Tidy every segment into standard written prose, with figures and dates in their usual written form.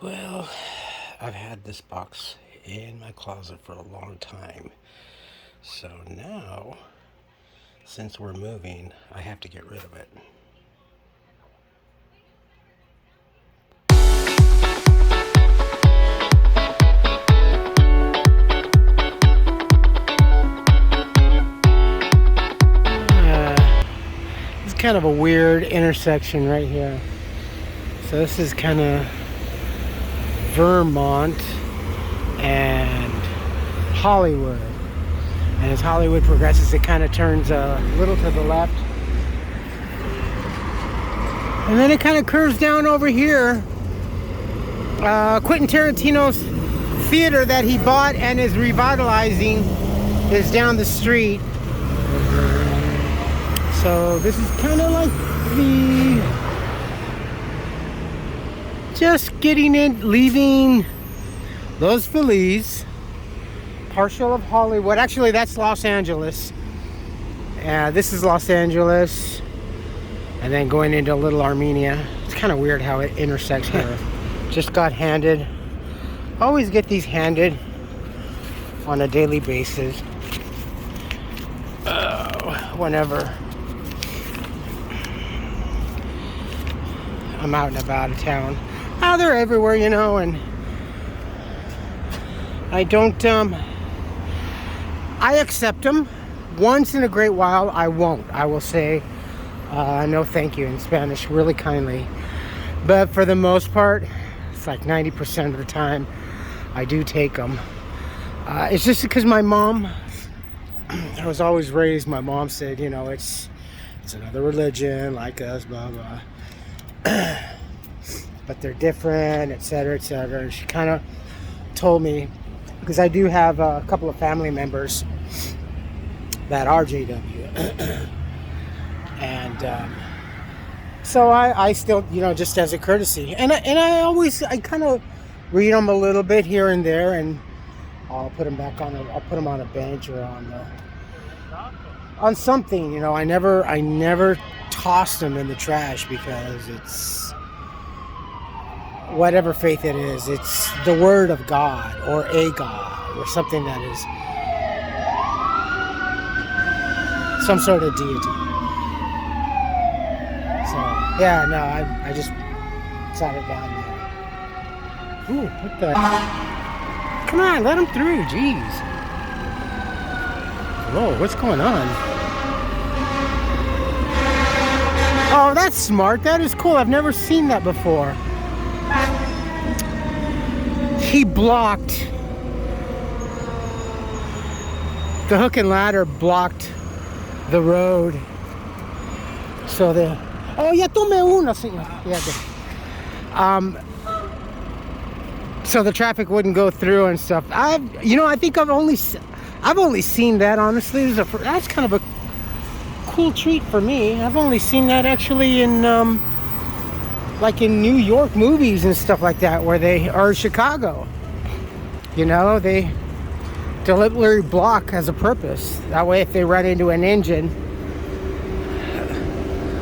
Well, I've had this box in my closet for a long time. So now, since we're moving, I have to get rid of it. It's kind of a weird intersection right here. So this is kind of Vermont and Hollywood. And as Hollywood progresses, it kind of turns a little to the left. And then it kind of curves down over here. Quentin Tarantino's theater that he bought and is revitalizing is down the street. So this is kind of like just getting in, leaving Los Feliz, partial of Hollywood. Actually, that's Los Angeles. This is Los Angeles. And then going into Little Armenia. It's kind of weird how it intersects here. Just got handed. Always get these handed on a daily basis. Whenever I'm out and about of town. Oh, they're everywhere, you know, and I don't, I accept them. Once in a great while, I won't. I will say, no thank you in Spanish, really kindly. But for the most part, it's like 90% of the time, I do take them. It's just because my mom, I was always raised, my mom said, you know, it's another religion like us, blah, blah. But they're different, etc., etc. And she kind of told me, because I do have a couple of family members that are JW. And so I still, you know, just as a courtesy. And I kind of read them a little bit here and there, and I'll put them back on. I'll put them on a bench or on something. You know, I never toss them in the trash because it's whatever faith it is. It's the word of God or a God or something that is some sort of deity. So yeah, no, I just sat it down there. Ooh, what the? Come on, let him through, jeez. Whoa, what's going on? Oh, that's smart. That is cool. I've never seen that before. He blocked. The hook and ladder blocked the road. So the... Oh, ya tomé una, señor. So the traffic wouldn't go through and stuff. I think I've only seen that, honestly. That's kind of a cool treat for me. I've only seen that actually in like in New York movies and stuff like that, or Chicago. You know, they deliberately block as a purpose. That way, if they run into an engine,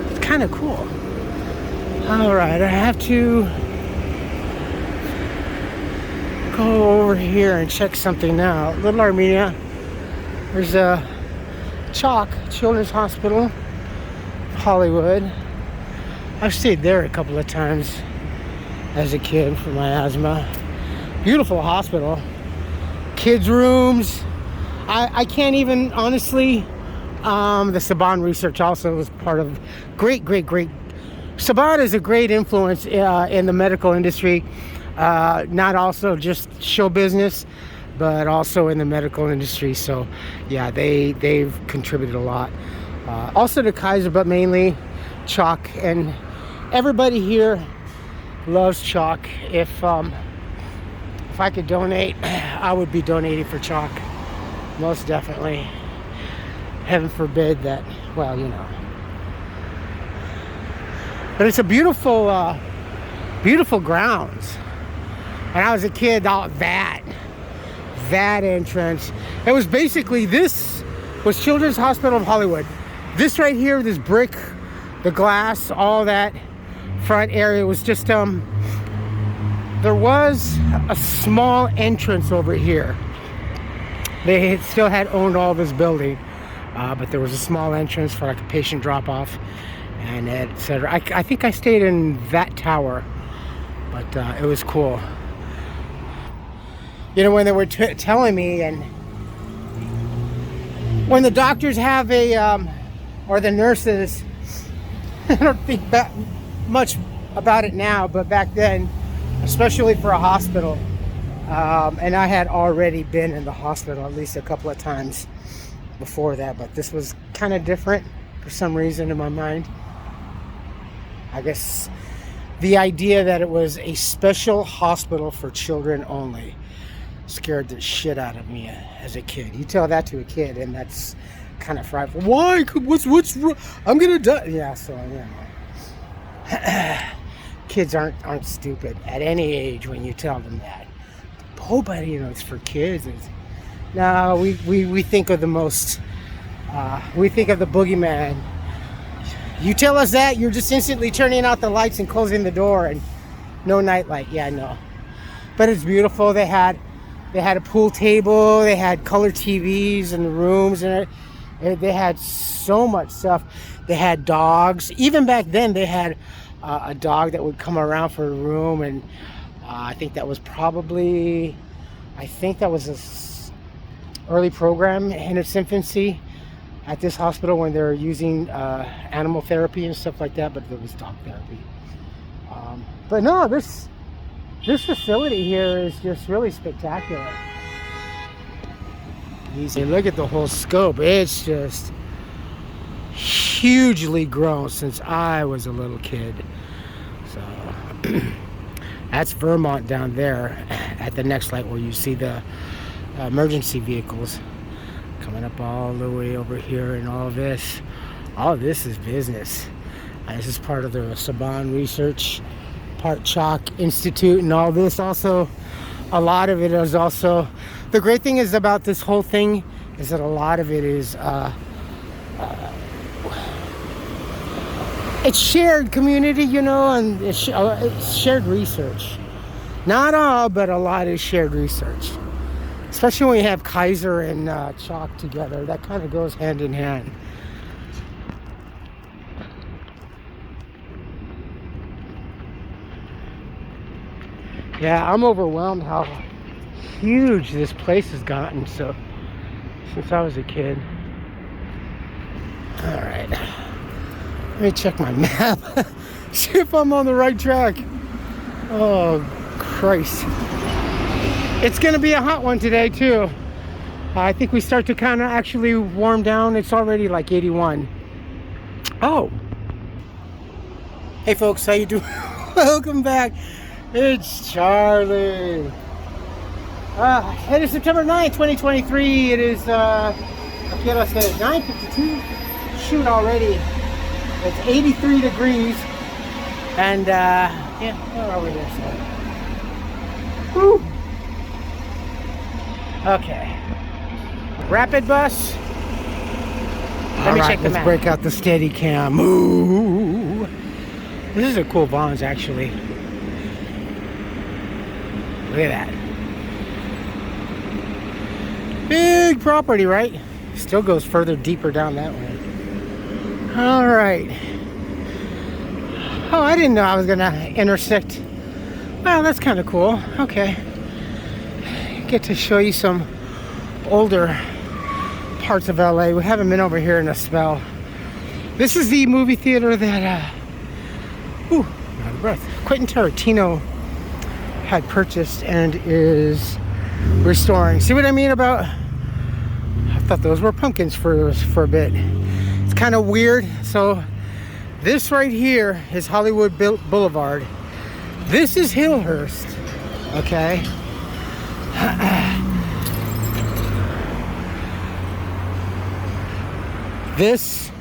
it's kind of cool. All right, I have to go over here and check something out. Little Armenia. There's a CHOC, Children's Hospital, Hollywood. I've stayed there a couple of times as a kid for my asthma. Beautiful hospital. Kids' rooms. I can't even, honestly, the Saban research also was part of great. Saban is a great influence in the medical industry. Not also just show business, but also in the medical industry. So yeah, they've contributed a lot. Also to Kaiser, but mainly CHOC. And everybody here loves CHOC. If I could donate, I would be donating for CHOC. Most definitely. Heaven forbid that, well, you know. But it's a beautiful grounds. When I was a kid, that entrance, it was basically, this was Children's Hospital of Hollywood. This right here, this brick, the glass, all that front area was just there was a small entrance over here. They still had owned all this building, but there was a small entrance for like a patient drop-off and etc. I think I stayed in that tower, but it was cool. You know, when they were telling me, and when the doctors have a, or the nurses, I don't think that much about it now, but back then, especially for a hospital, and I had already been in the hospital at least a couple of times before that, but this was kind of different for some reason in my mind. I guess the idea that it was a special hospital for children only scared the shit out of me as a kid. You tell that to a kid and that's kind of frightful. Why? What's wrong? I'm gonna die. Yeah, so kids aren't stupid at any age when you tell them that. Oh, but you know, it's for kids. No, we think of the most, we think of the boogeyman. You tell us that, you're just instantly turning out the lights and closing the door and no nightlight. Yeah, no. But it's beautiful. They had a pool table, they had color TVs in the rooms, and they had so much stuff. They had dogs. Even back then, they had a dog that would come around for a room, and I think that was probably, a early program in its infancy at this hospital when they're using animal therapy and stuff like that, but there was dog therapy. But no, this facility here is just really spectacular. Easy. Look at the whole scope. It's just hugely grown since I was a little kid. So that's Vermont down there at the next light where you see the emergency vehicles coming up all the way over here, and all this is business. This is part of the Saban Research Part Chalk Institute, and all this also, a lot of it is also, the great thing is about this whole thing is that a lot of it is it's shared community, you know, and it's shared research. Not all, but a lot is shared research. Especially when you have Kaiser and Chalk together, that kind of goes hand in hand. Yeah, I'm overwhelmed how huge this place has gotten since I was a kid. All right, let me check my map, see if I'm on the right track. Oh, Christ. It's gonna be a hot one today too. I think we start to kind of actually warm down. It's already like 81. Oh. Hey folks, how you doing? Welcome back. It's Charlie. It is September 9th, 2023. It is, okay, let's say 9:52. Shoot already. It's 83 degrees. And, yeah, where are we there? So. Woo. Okay. Rapid bus. Let me check the map. Let's break out the steady cam. Ooh. This is a cool Vons, actually. Look at that. Big property, right? Still goes further deeper down that way. All right. Oh, I didn't know I was gonna intersect. Well, that's kind of cool. Okay. Get to show you some older parts of LA. We haven't been over here in a spell. This is the movie theater that out of breath, Quentin Tarantino had purchased and is restoring. See what I mean about, I thought those were pumpkins for a bit. It's kind of weird. So this right here is Hollywood Boulevard. This is Hillhurst. Okay. This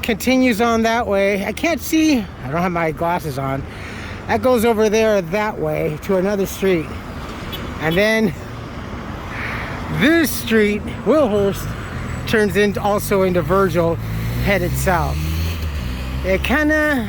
continues on that way. I can't see, I don't have my glasses on. That goes over there that way to another street. And then this street, Wilhurst, turns into also into Virgil, headed south. It kind of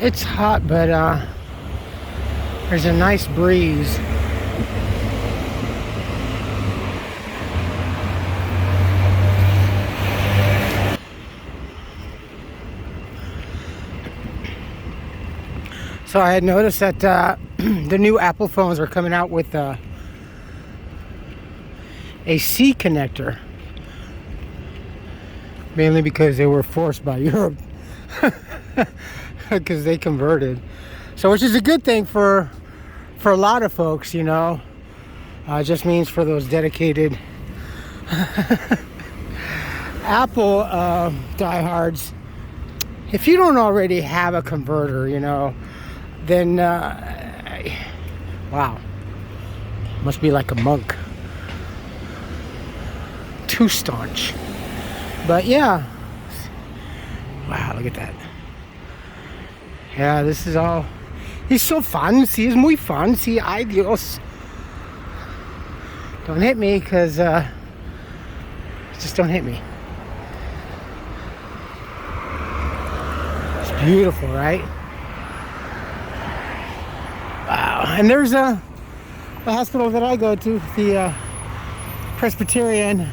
It's hot, but there's a nice breeze. So I had noticed that the new Apple phones are coming out with a C connector, mainly because they were forced by Europe, because they converted. So, which is a good thing for a lot of folks, you know. It just means for those dedicated Apple diehards, if you don't already have a converter, you know, then wow, must be like a monk, too staunch. But yeah, wow, look at that. Yeah, this is all, it's so fun. See, it's muy fun. See, ay Dios. Don't hit me, because just don't hit me. It's beautiful, right? Wow. And there's the hospital that I go to, the Presbyterian,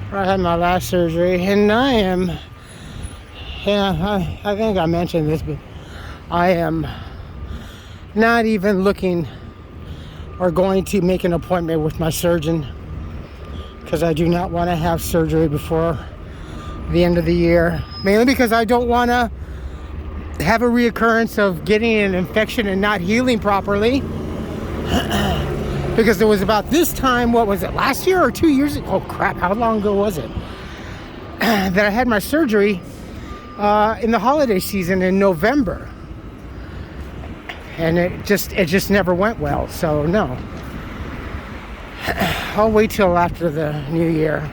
where I had my last surgery. And I am, I think I mentioned this, but I am not even looking or going to make an appointment with my surgeon, because I do not want to have surgery before the end of the year, mainly because I don't want to have a reoccurrence of getting an infection and not healing properly. Because it was about this time, what was it, last year or 2 years ago? Oh crap, how long ago was it? That I had my surgery in the holiday season in November. And it just never went well, so no. I'll wait till after the new year.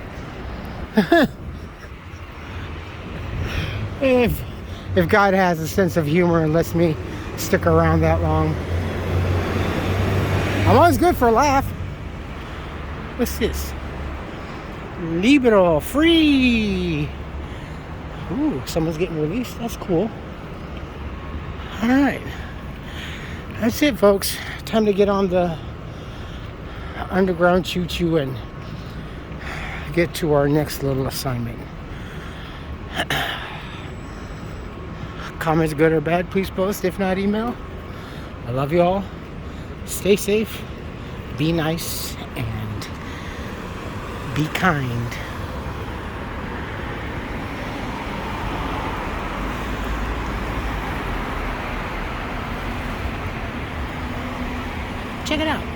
If God has a sense of humor and lets me stick around that long. I'm always good for a laugh. What's this? Libero, free. Ooh, someone's getting released. That's cool. All right. That's it, folks. Time to get on the underground choo-choo and get to our next little assignment. Comments, good or bad, please post. If not, email. I love you all. Stay safe. Be nice and be kind. Check it out.